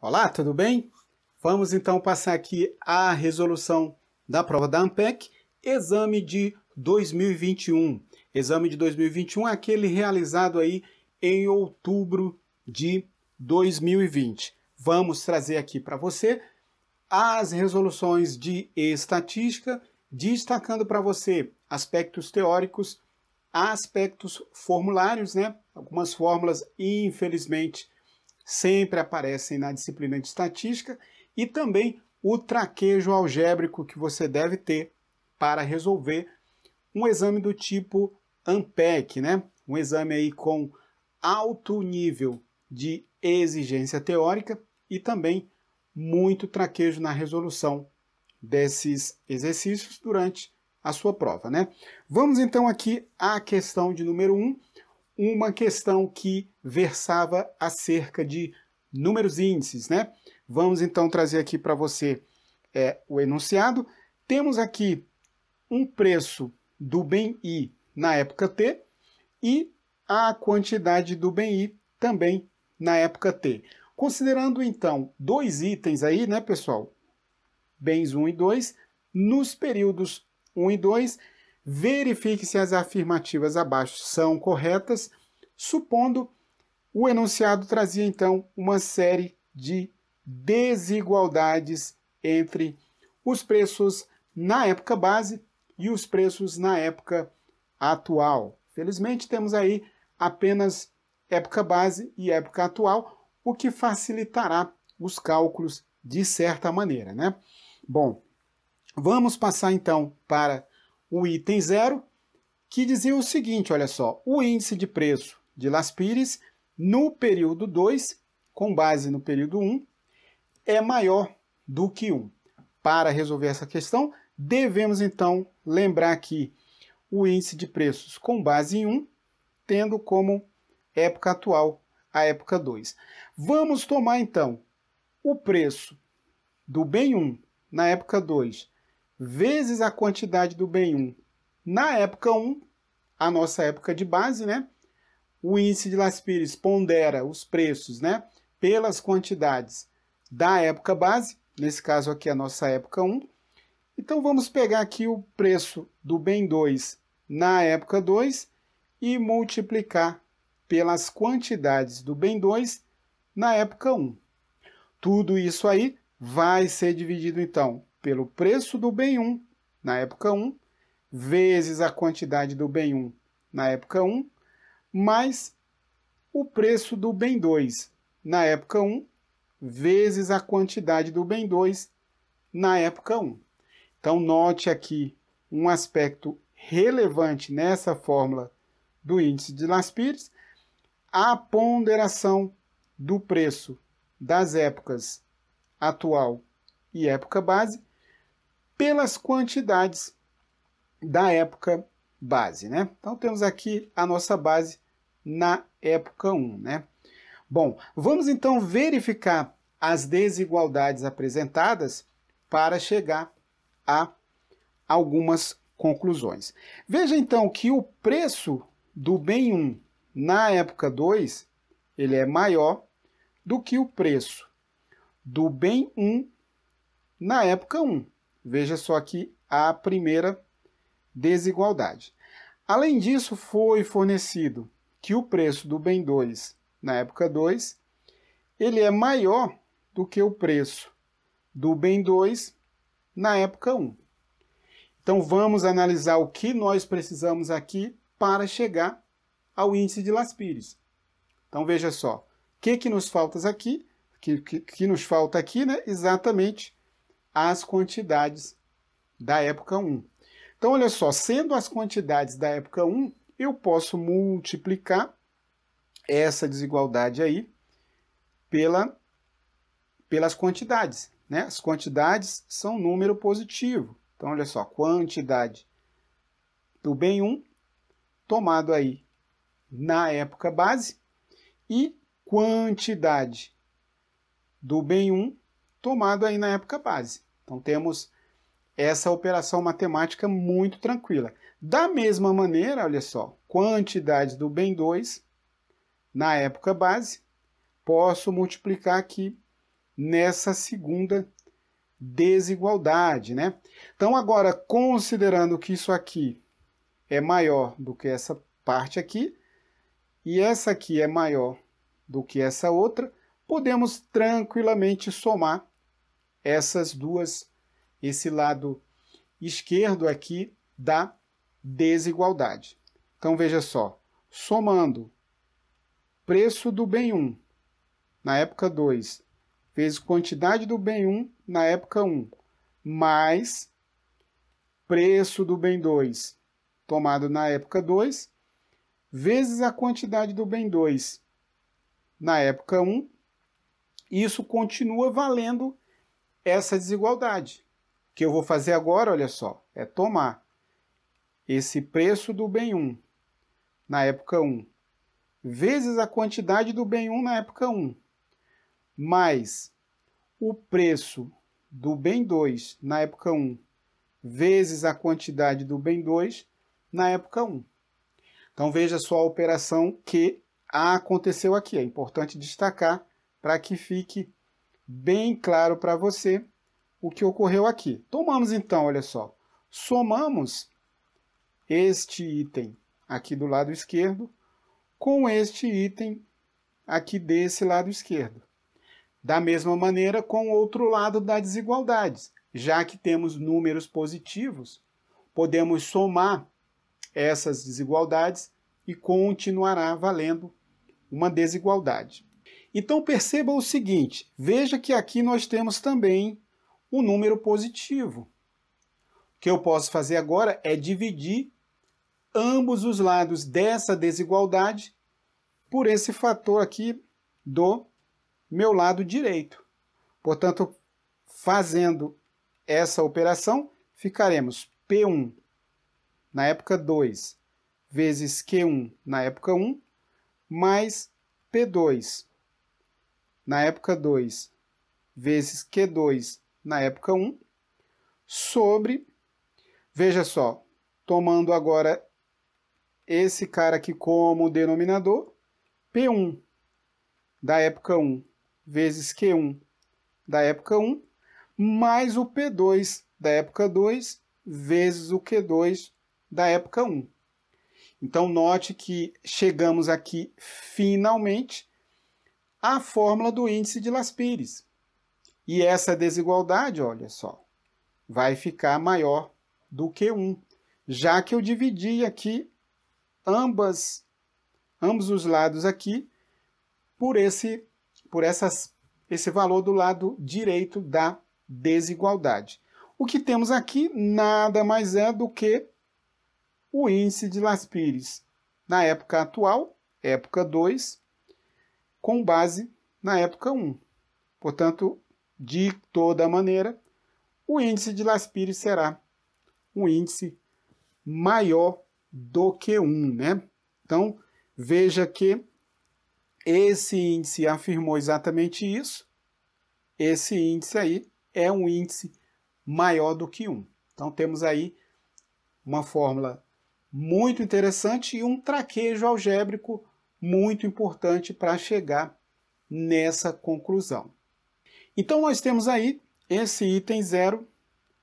Olá, tudo bem? Vamos então passar aqui a resolução da prova da ANPEC, exame de 2021. Exame de 2021 é aquele realizado aí em outubro de 2020. Vamos trazer aqui para você as resoluções de estatística, destacando para você aspectos teóricos, aspectos formulários, né? Algumas fórmulas, infelizmente, sempre aparecem na disciplina de estatística, e também o traquejo algébrico que você deve ter para resolver um exame do tipo ANPEC, né? Um exame aí com alto nível de exigência teórica e também muito traquejo na resolução desses exercícios durante a sua prova, né? Vamos então aqui à questão de número 1, uma questão que versava acerca de números índices, né? Vamos então trazer aqui para você o enunciado. Temos aqui um preço do bem I na época T e a quantidade do bem I também na época T. Considerando então dois itens aí, né, pessoal? Bens 1 e 2, nos períodos 1 e 2, verifique se as afirmativas abaixo são corretas, supondo o enunciado trazia então uma série de desigualdades entre os preços na época base e os preços na época atual. Felizmente temos aí apenas época base e época atual, o que facilitará os cálculos de certa maneira, né? Bom, vamos passar então para o item 0, que dizia o seguinte, olha só, o índice de preço de Las Pires no período 2, com base no período 1, é maior do que 1. Para resolver essa questão, devemos então lembrar aqui o índice de preços com base em 1, tendo como época atual a época 2. Vamos tomar então o preço do bem 1 na época 2 vezes a quantidade do bem 1 na época 1, a nossa época de base, né? O índice de Las Pires pondera os preços, né, pelas quantidades da época base, nesse caso aqui a nossa época 1. Então vamos pegar aqui o preço do bem 2 na época 2 e multiplicar pelas quantidades do bem 2 na época 1. Tudo isso aí vai ser dividido então pelo preço do bem 1 na época 1, vezes a quantidade do bem 1 na época 1, mais o preço do bem 2 na época 1, vezes a quantidade do bem 2 na época 1. Então, note aqui um aspecto relevante nessa fórmula do índice de Las Pires, a ponderação do preço das épocas atual e época base pelas quantidades da época base, né? Então, temos aqui a nossa base na época 1, né? Bom, vamos então verificar as desigualdades apresentadas para chegar a algumas conclusões. Veja então que o preço do bem 1 na época 2, ele é maior do que o preço do bem 1 na época 1. Veja só aqui a primeira desigualdade. Além disso, foi fornecido que o preço do bem 2 na época 2, ele é maior do que o preço do bem 2 na época 1. Então vamos analisar o que nós precisamos aqui para chegar ao índice de Las Pires. Então veja só, o que nos falta aqui? Que nos falta aqui, né? Exatamente as quantidades da época 1. Então olha só, sendo as quantidades da época 1, eu posso multiplicar essa desigualdade aí pelas quantidades, né? As quantidades são número positivo. Então, olha só, quantidade do bem 1 tomado aí na época base e quantidade do bem 1 tomado aí na época base. Então, temos essa operação matemática muito tranquila. Da mesma maneira, olha só, quantidade do bem 2 na época base, posso multiplicar aqui nessa segunda desigualdade, né? Então, agora, considerando que isso aqui é maior do que essa parte aqui, e essa aqui é maior do que essa outra, podemos tranquilamente somar essas duas, esse lado esquerdo aqui da desigualdade. Então, veja só, somando preço do bem 1 na época 2, vezes quantidade do bem 1 na época 1, mais preço do bem 2 tomado na época 2, vezes a quantidade do bem 2 na época 1, isso continua valendo essa desigualdade. O que eu vou fazer agora, olha só, é tomar esse preço do bem 1 na época 1, vezes a quantidade do bem 1 na época 1, mais o preço do bem 2 na época 1, vezes a quantidade do bem 2 na época 1. Então, veja só a operação que aconteceu aqui. É importante destacar para que fique bem claro para você o que ocorreu aqui. Tomamos, então, olha só, somamos este item aqui do lado esquerdo com este item aqui desse lado esquerdo. Da mesma maneira com o outro lado da desigualdade. Já que temos números positivos, podemos somar essas desigualdades e continuará valendo uma desigualdade. Então perceba o seguinte, veja que aqui nós temos também um número positivo. O que eu posso fazer agora é dividir ambos os lados dessa desigualdade por esse fator aqui do meu lado direito. Portanto, fazendo essa operação, ficaremos P1 na época 2 vezes Q1 na época 1, mais P2 na época 2 vezes Q2 na época 1, sobre, veja só, tomando agora esse cara aqui como denominador, P1 da época 1 vezes Q1 da época 1, mais o P2 da época 2 vezes o Q2 da época 1. Então, note que chegamos aqui, finalmente, à fórmula do índice de Las Pires. E essa desigualdade, olha só, vai ficar maior do que 1, já que eu dividi aqui ambos os lados aqui por esse valor do lado direito da desigualdade. O que temos aqui nada mais é do que o índice de Las Pires na época atual, época 2, com base na época 1. Portanto, de toda maneira, o índice de Las Pires será um índice maior do que 1, né? Então, veja que esse índice afirmou exatamente isso. Esse índice aí é um índice maior do que 1. Então, temos aí uma fórmula muito interessante e um traquejo algébrico muito importante para chegar nessa conclusão. Então, nós temos aí esse item 0,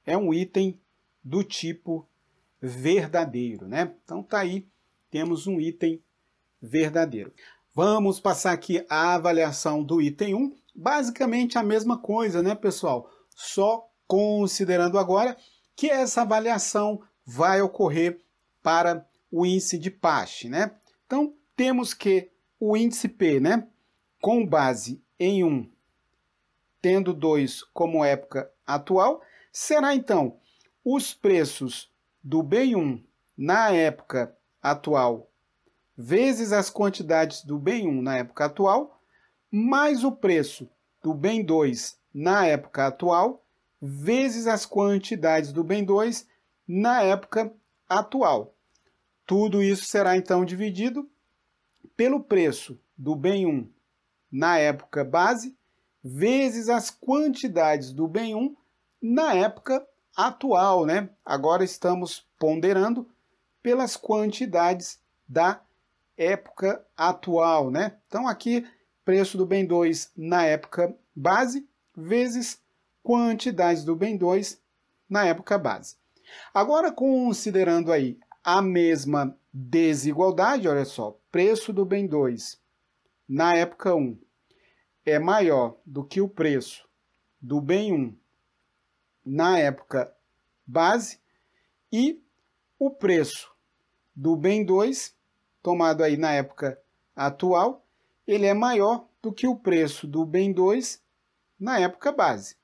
é um item do tipo verdadeiro, né? Então, tá aí, temos um item verdadeiro. Vamos passar aqui a avaliação do item 1. Basicamente a mesma coisa, né, pessoal? Só considerando agora que essa avaliação vai ocorrer para o índice de Pasch, né? Então, temos que o índice P, né, com base em 1, tendo 2 como época atual, será então os preços do bem 1 na época atual vezes as quantidades do bem 1 na época atual, mais o preço do bem 2 na época atual, vezes as quantidades do bem 2 na época atual. Tudo isso será então dividido pelo preço do bem 1 na época base, vezes as quantidades do bem 1 na época atual, né? Agora estamos ponderando pelas quantidades da época atual, né? Então aqui, preço do bem 2 na época base, vezes quantidade do bem 2 na época base. Agora, considerando aí a mesma desigualdade, olha só, preço do bem 2 na época 1 é maior do que o preço do bem 1 na época base e o preço do bem 2, tomado aí na época atual, ele é maior do que o preço do bem 2 na época base.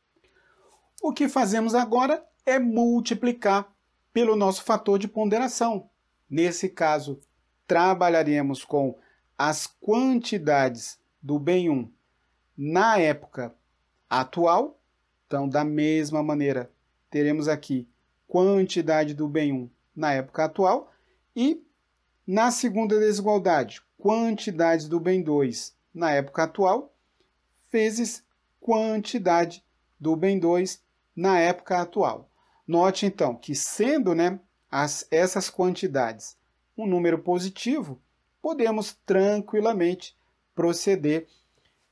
O que fazemos agora é multiplicar pelo nosso fator de ponderação. Nesse caso, trabalharemos com as quantidades do bem 1 na época atual. Então, da mesma maneira, teremos aqui quantidade do bem 1 na época atual e, na segunda desigualdade, quantidade do bem 2 na época atual vezes quantidade do bem 2 na época atual. Note, então, que sendo essas quantidades um número positivo, podemos tranquilamente proceder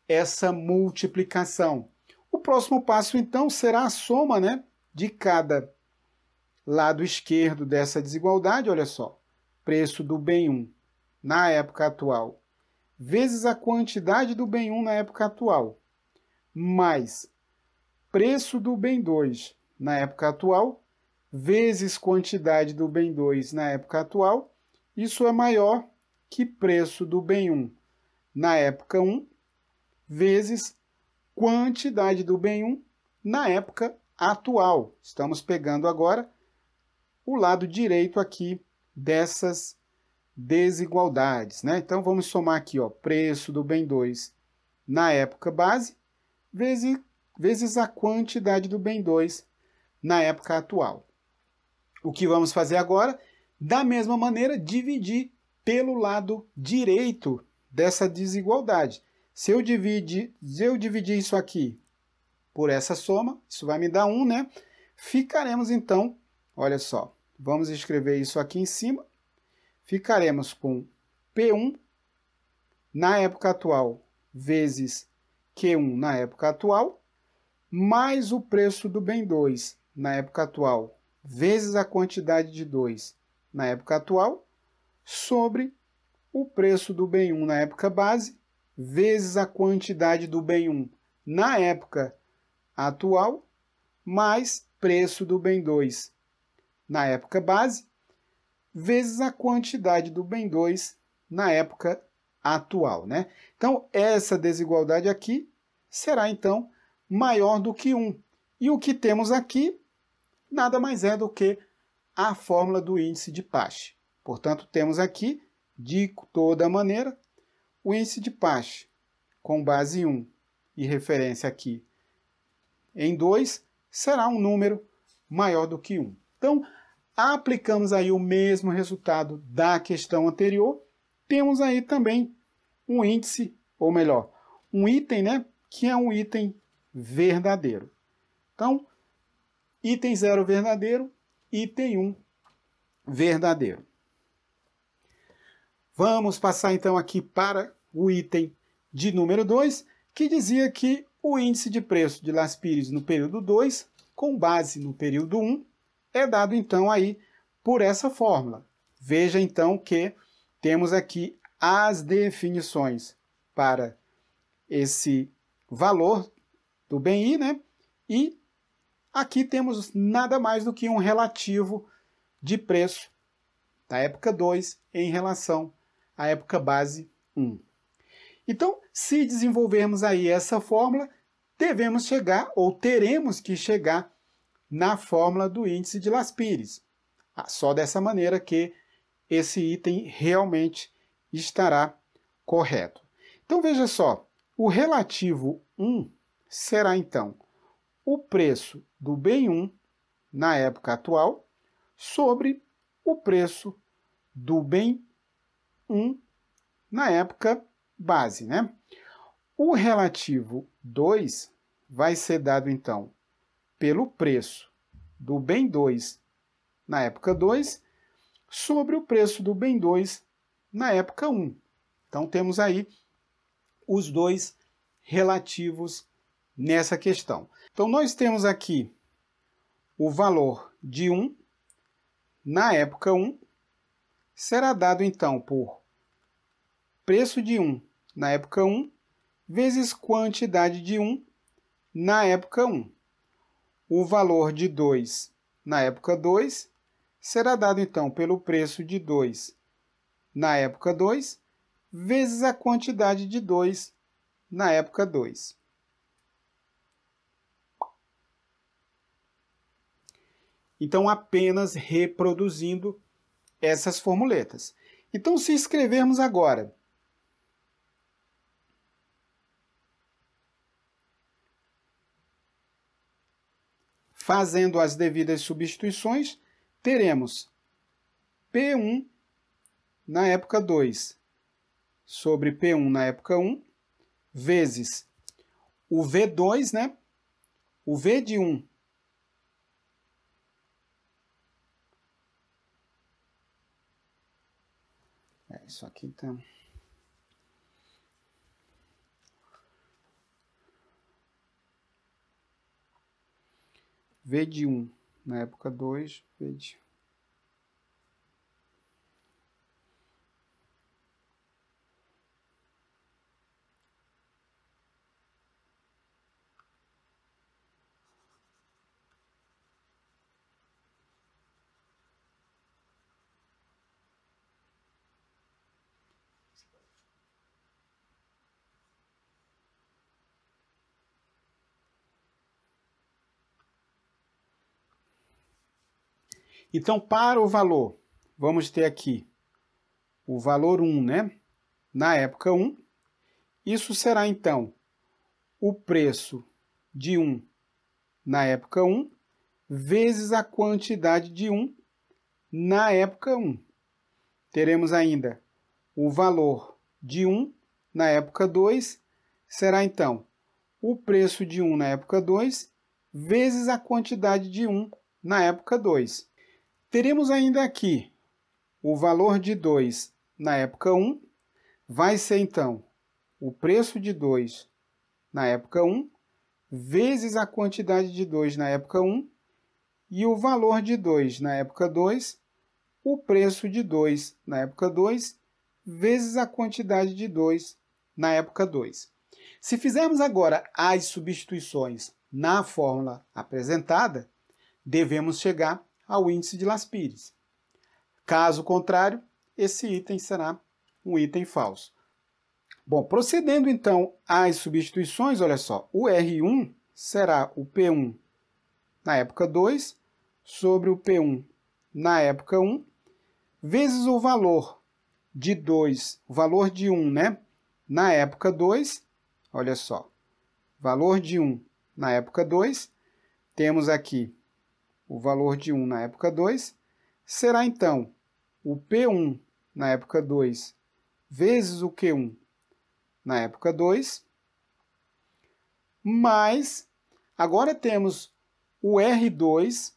essa multiplicação. O próximo passo, então, será a soma de cada lado esquerdo dessa desigualdade. Olha só, preço do bem 1 na época atual vezes a quantidade do bem 1 na época atual, mais preço do bem 2 na época atual, vezes quantidade do bem 2 na época atual. Isso é maior que preço do bem 1 na época 1, vezes quantidade do bem 1 na época atual. Estamos pegando agora o lado direito aqui dessas desigualdades, Então, vamos somar aqui, preço do bem 2 na época base, vezes a quantidade do bem 2 na época atual. O que vamos fazer agora? Da mesma maneira, dividir pelo lado direito dessa desigualdade. Se eu dividir isso aqui por essa soma, isso vai me dar 1, Ficaremos, então, olha só, vamos escrever isso aqui em cima. Ficaremos com P1 na época atual vezes Q1 na época atual, mais o preço do bem 2 na época atual, vezes a quantidade de 2 na época atual, sobre o preço do bem 1 na época base, vezes a quantidade do bem 1 na época atual, mais preço do bem 2 na época base, vezes a quantidade do bem 2 na época atual, Então, essa desigualdade aqui será, então, maior do que 1. E o que temos aqui nada mais é do que a fórmula do índice de Pasch. Portanto, temos aqui, de toda maneira, o índice de Pasch com base em 1 e referência aqui em 2 será um número maior do que 1. Então, aplicamos aí o mesmo resultado da questão anterior. Temos aí também um índice, ou melhor, um item, que é um item verdadeiro. Então, item 0 verdadeiro, item 1 verdadeiro. Vamos passar então aqui para o item de número 2, que dizia que o índice de preço de Las Pires no período 2, com base no período 1, é dado então aí por essa fórmula. Veja então que temos aqui as definições para esse valor do bem I, E aqui temos nada mais do que um relativo de preço da época 2 em relação à época base 1. Então, se desenvolvermos aí essa fórmula, devemos chegar, ou teremos que chegar, na fórmula do índice de Las Pires. Só dessa maneira que esse item realmente estará correto. Então, veja só, o relativo 1 será, então, o preço do bem 1 na época atual sobre o preço do bem 1 na época base, O relativo 2 vai ser dado, então, pelo preço do bem 2 na época 2 sobre o preço do bem 2 na época 1. Então, temos aí os dois relativos nessa questão. Então, nós temos aqui o valor de 1 na época 1, será dado então por preço de 1 na época 1 vezes quantidade de 1 na época 1. O valor de 2 na época 2 será dado então pelo preço de 2 na época 2 vezes a quantidade de 2 na época 2. Então, apenas reproduzindo essas formuletas. Então, se escrevermos agora fazendo as devidas substituições, teremos P1 na época 2 sobre P1 na época 1, vezes o V2, né? O V de 1 isso aqui tá... V de 1 na época 2, V de... Então, para o valor, vamos ter aqui o valor 1, né? Na época 1. Isso será, então, o preço de 1 na época 1 vezes a quantidade de 1 na época 1. Teremos ainda o valor de 1 na época 2, será, então, o preço de 1 na época 2 vezes a quantidade de 1 na época 2. Teremos ainda aqui o valor de 2 na época 1, vai ser então o preço de 2 na época 1, vezes a quantidade de 2 na época 1, e o valor de 2 na época 2, o preço de 2 na época 2, vezes a quantidade de 2 na época 2. Se fizermos agora as substituições na fórmula apresentada, devemos chegar ao índice de Laspires. Caso contrário, esse item será um item falso. Bom, procedendo então às substituições, olha só, o R1 será o P1 na época 2 sobre o P1 na época 1, vezes o valor de 2, o valor de 1, né, na época 2, olha só, valor de 1 na época 2, temos aqui o valor de 1 na época 2, será então o P1 na época 2 vezes o Q1 na época 2, mais, agora temos o R2,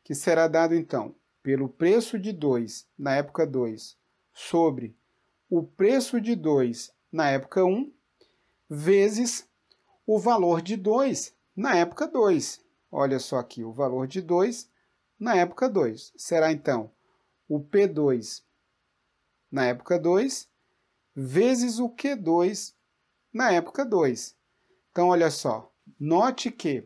que será dado então pelo preço de 2 na época 2 sobre o preço de 2 na época 1, vezes o valor de 2 na época 2. Olha só aqui, o valor de 2 na época 2. Será então o P2 na época 2 vezes o Q2 na época 2. Então, olha só, note que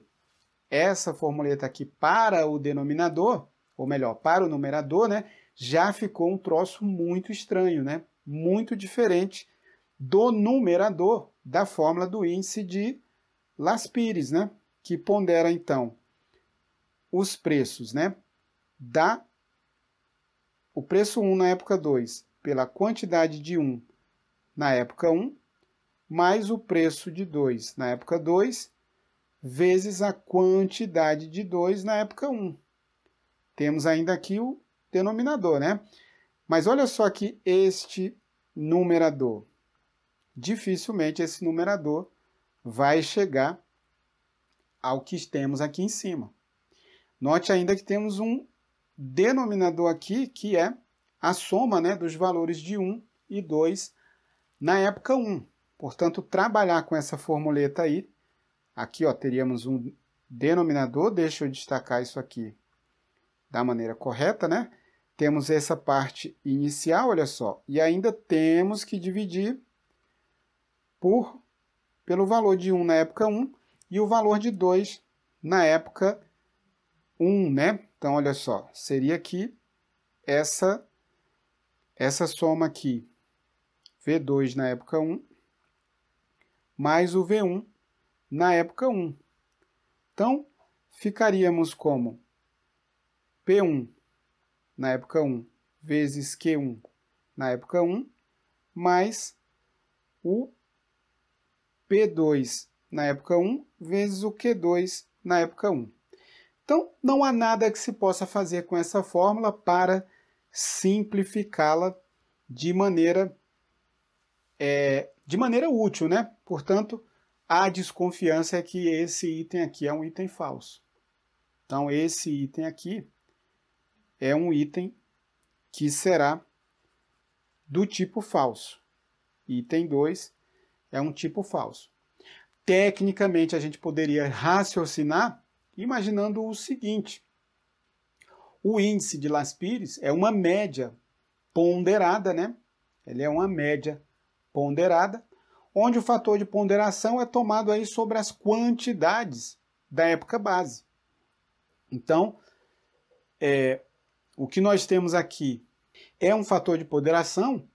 essa formuleta aqui para o denominador, ou melhor, para o numerador, né, já ficou um troço muito estranho, né? Muito diferente do numerador da fórmula do índice de Laspires, né? Que pondera, então, os preços, né? O preço 1 na época 2 pela quantidade de 1 na época 1, mais o preço de 2 na época 2, vezes a quantidade de 2 na época 1. Temos ainda aqui o denominador, né? Mas olha só que este numerador, dificilmente esse numerador vai chegar ao que temos aqui em cima. Note ainda que temos um denominador aqui, que é a soma, né, dos valores de 1 e 2 na época 1. Portanto, trabalhar com essa formuleta aí aqui ó, teríamos um denominador, deixa eu destacar isso aqui da maneira correta, né? Temos essa parte inicial, olha só, e ainda temos que dividir pelo valor de 1 na época 1 e o valor de 2 na época 1, né? Então, olha só, seria aqui essa soma aqui, V2 na época 1, mais o V1 na época 1. Então, ficaríamos como P1 na época 1 vezes Q1 na época 1, mais o P2 na época 1 vezes o Q2 na época 1. Então, não há nada que se possa fazer com essa fórmula para simplificá-la de maneira útil, né? Portanto, a desconfiança é que esse item aqui é um item falso. Então, esse item aqui é um item que será do tipo falso. Item 2 é um tipo falso. Tecnicamente, a gente poderia raciocinar imaginando o seguinte: o índice de Laspires é uma média ponderada, né? Ele é uma média ponderada, onde o fator de ponderação é tomado aí sobre as quantidades da época base. Então, o que nós temos aqui é um fator de ponderação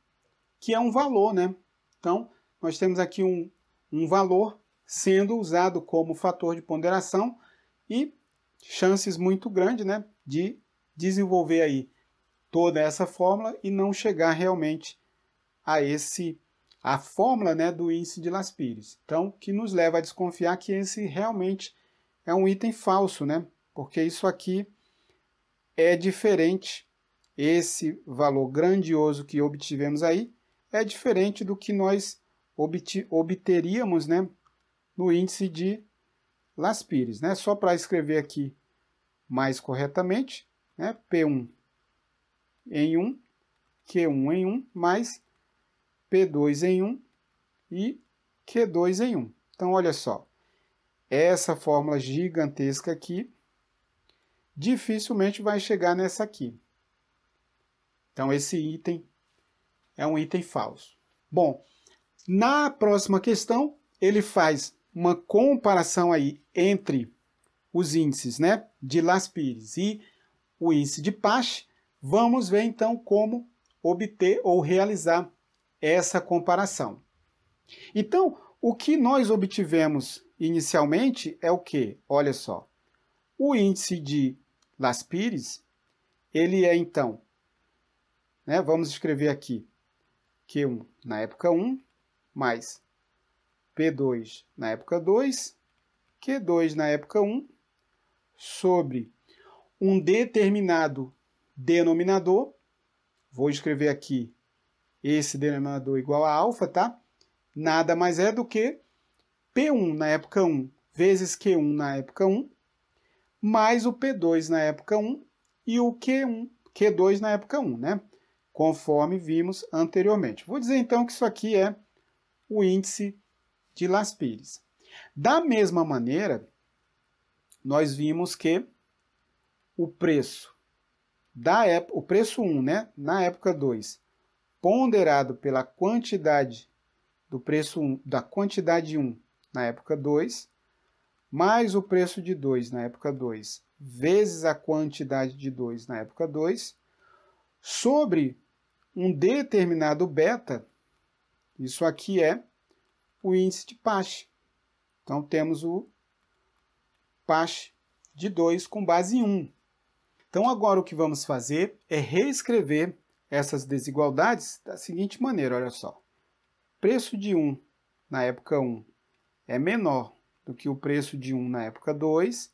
que é um valor, né? Então, nós temos aqui um valor sendo usado como fator de ponderação e chances muito grandes, né, de desenvolver aí toda essa fórmula e não chegar realmente a fórmula, né, do índice de Laspires. Então, que nos leva a desconfiar que esse realmente é um item falso, né? Porque isso aqui é diferente, esse valor grandioso que obtivemos aí é diferente do que nós obteríamos, né, no índice de Laspires, né? Só para escrever aqui mais corretamente, né? P1 em 1, Q1 em 1, mais P2 em 1 e Q2 em 1. Então, olha só, essa fórmula gigantesca aqui dificilmente vai chegar nessa aqui. Então, esse item é um item falso. Bom, na próxima questão, ele faz uma comparação aí entre os índices, né, de Laspires e o índice de Pasch. Vamos ver então como obter ou realizar essa comparação. Então, o que nós obtivemos inicialmente é o quê? Olha só, o índice de Laspires, ele é então, né, vamos escrever aqui, Q1 na época 1, mais P2 na época 2, Q2 na época 1, sobre um determinado denominador, vou escrever aqui esse denominador igual a alfa, tá? Nada mais é do que P1 na época 1 vezes Q1 na época 1, mais o P2 na época 1 e o Q2 na época 1, né? Conforme vimos anteriormente. Vou dizer então que isso aqui é o índice de Laspires. Da mesma maneira, nós vimos que o preço o preço 1, né, na época 2, ponderado pela quantidade do preço 1, da quantidade 1 na época 2, mais o preço de 2 na época 2, vezes a quantidade de 2 na época 2, sobre um determinado beta, isso aqui é o índice de Pasch. Então, temos o Pasch de 2 com base em 1. Então, agora o que vamos fazer é reescrever essas desigualdades da seguinte maneira, olha só. Preço de 1 na época 1 é menor do que o preço de 1 na época 2.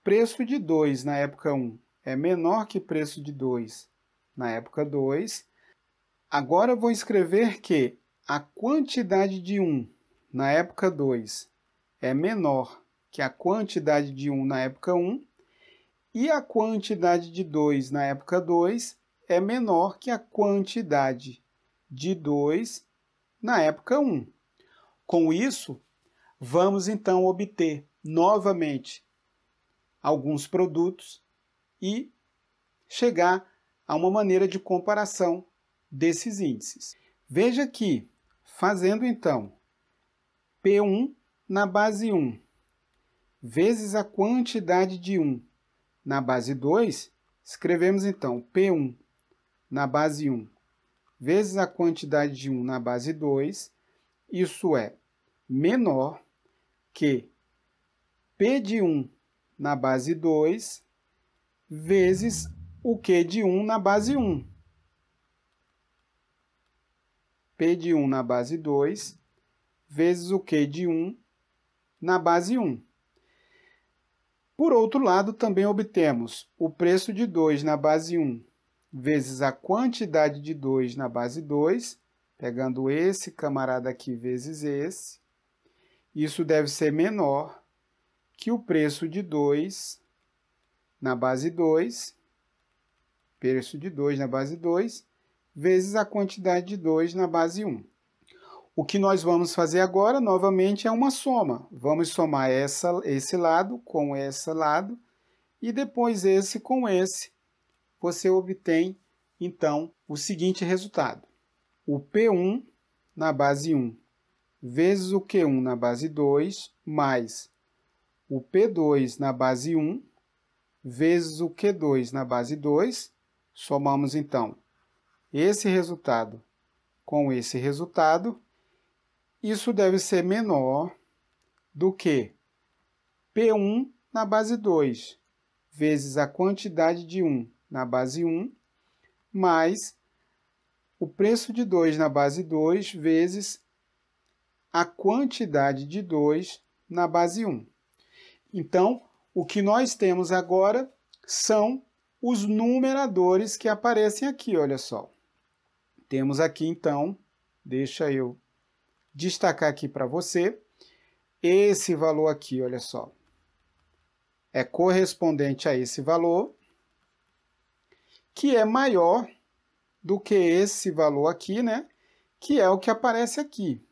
Preço de 2 na época 1 é menor que preço de 2 na época 2. Agora eu vou escrever que a quantidade de 1 na época 2 é menor que a quantidade de 1 na época 1, e a quantidade de 2 na época 2 é menor que a quantidade de 2 na época 1. Com isso, vamos então obter novamente alguns produtos e chegar a uma maneira de comparação desses índices. Veja que, fazendo então P1 na base 1 vezes a quantidade de 1 na base 2, escrevemos então P1 na base 1 vezes a quantidade de 1 na base 2, isso é menor que P de 1 na base 2 vezes o Q de 1 na base 1. P de 1 na base 2 vezes o Q de 1 na base 1. Por outro lado, também obtemos o preço de 2 na base 1 vezes a quantidade de 2 na base 2, pegando esse camarada aqui vezes esse. Isso deve ser menor que o preço de 2 na base 2, preço de 2 na base 2, vezes a quantidade de 2 na base 1. O que nós vamos fazer agora, novamente, é uma soma. Vamos somar esse lado com esse lado e depois esse com esse. Você obtém, então, o seguinte resultado. O P1 na base 1 vezes o Q1 na base 2 mais o P2 na base 1 vezes o Q2 na base 2. Somamos, então, esse resultado com esse resultado. Isso deve ser menor do que P1 na base 2 vezes a quantidade de 1 na base 1 mais o preço de 2 na base 2 vezes a quantidade de 2 na base 1. Então, o que nós temos agora são os numeradores que aparecem aqui, olha só. Temos aqui, então, deixa eu destacar aqui para você, esse valor aqui, olha só, é correspondente a esse valor, que é maior do que esse valor aqui, né? Que é o que aparece aqui.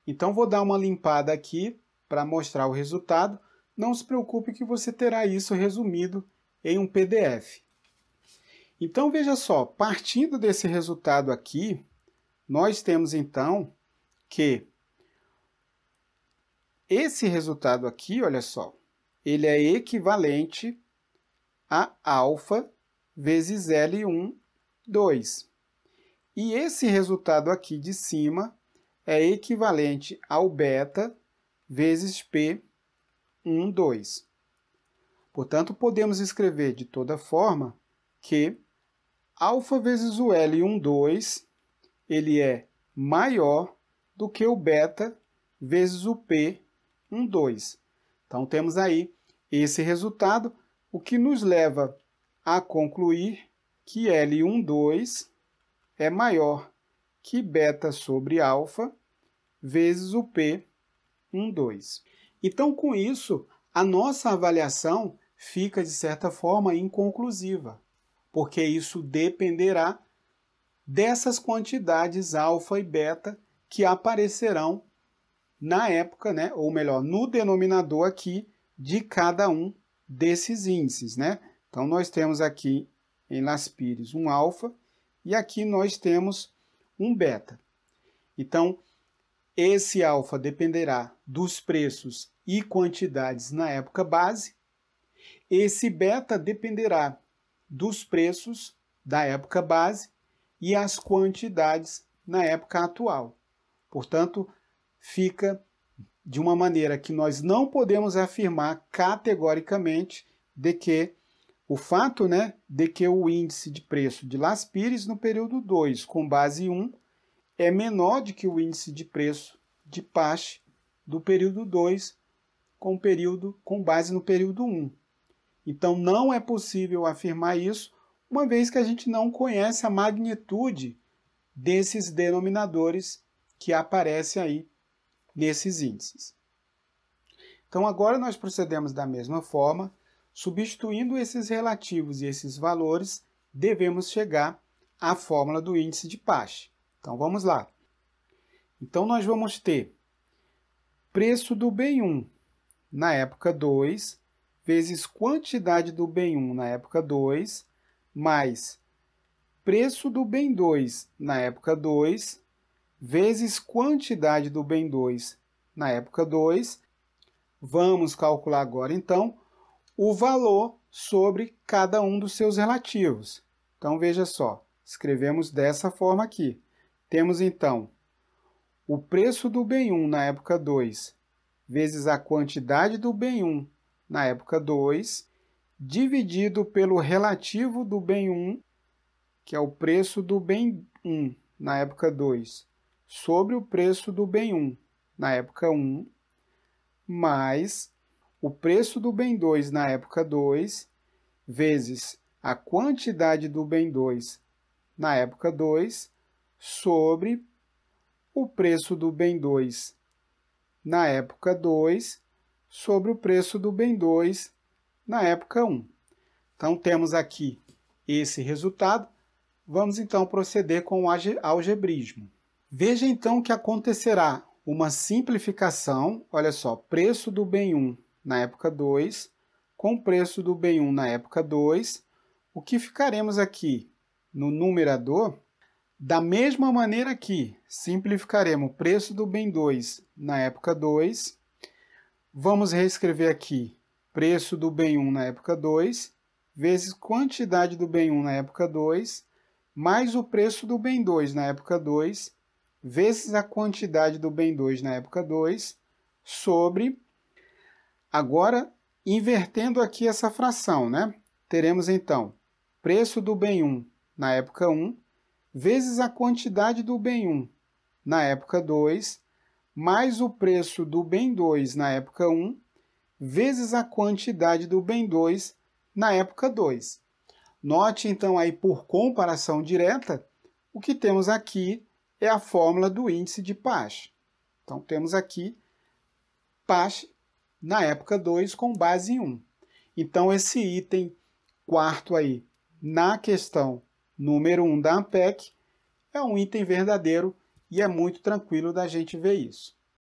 Então, vou dar uma limpada aqui para mostrar o resultado. Não se preocupe que você terá isso resumido em um PDF. Então, veja só, partindo desse resultado aqui, nós temos, então, que esse resultado aqui, olha só, ele é equivalente a alfa vezes L1, 2. E esse resultado aqui de cima é equivalente ao beta vezes P, 1, 2. Portanto, podemos escrever de toda forma que alfa vezes o L1, 2, ele é maior do que o beta vezes o P, 1, 2. Então, temos aí esse resultado, o que nos leva a concluir que L1, 2 é maior que beta sobre alfa vezes o P, 1, 2. Então, com isso, a nossa avaliação fica, de certa forma, inconclusiva, porque isso dependerá dessas quantidades alfa e beta que aparecerão na época, né, ou melhor, no denominador aqui de cada um desses índices, né? Então, nós temos aqui em Las Pires um alfa e aqui nós temos um beta. Então, esse alfa dependerá dos preços e quantidades na época base. Esse beta dependerá dos preços da época base e as quantidades na época atual. Portanto, fica de uma maneira que nós não podemos afirmar categoricamente de que o fato, né, de que o índice de preço de Las Pires no período 2 com base 1 é menor do que o índice de preço de Pache do período 2 com base no período 1. Então, não é possível afirmar isso, uma vez que a gente não conhece a magnitude desses denominadores que aparecem aí nesses índices. Então, agora nós procedemos da mesma forma, substituindo esses relativos e esses valores, devemos chegar à fórmula do índice de Pache. Então, vamos lá. Então, nós vamos ter preço do bem 1 na época 2, vezes quantidade do bem 1 na época 2, mais preço do bem 2 na época 2, vezes quantidade do bem 2 na época 2. Vamos calcular agora, então, o valor sobre cada um dos seus relativos. Então, veja só, escrevemos dessa forma aqui. Temos, então, o preço do bem 1 na época 2, vezes a quantidade do bem 1 na época 2, dividido pelo relativo do bem 1, que é o preço do bem 1 na época 2, sobre o preço do bem 1 na época 1, mais o preço do bem 2 na época 2, vezes a quantidade do bem 2 na época 2, sobre o preço do bem 2 na época 2, sobre o preço do bem 2 na época 1. Então, temos aqui esse resultado. Vamos, então, proceder com o algebrismo. Veja, então, que acontecerá uma simplificação, olha só, preço do bem 1 na época 2, com preço do bem 1 na época 2, o que ficaremos aqui no numerador, da mesma maneira que simplificaremos o preço do bem 2 na época 2, vamos reescrever aqui preço do bem 1 na época 2, vezes quantidade do bem 1 na época 2, mais o preço do bem 2 na época 2, vezes a quantidade do bem 2 na época 2, sobre, agora, invertendo aqui essa fração, né? Teremos, então, preço do bem 1 na época 1, vezes a quantidade do bem 1 na época 2, mais o preço do bem 2 na época 1, vezes a quantidade do bem 2 na época 2. Note, então, aí por comparação direta, o que temos aqui é a fórmula do índice de Pasch. Então, temos aqui Pasch na época 2 com base em 1. Então, esse item quarto aí, na questão número 1 da ANPEC, é um item verdadeiro e é muito tranquilo da gente ver isso.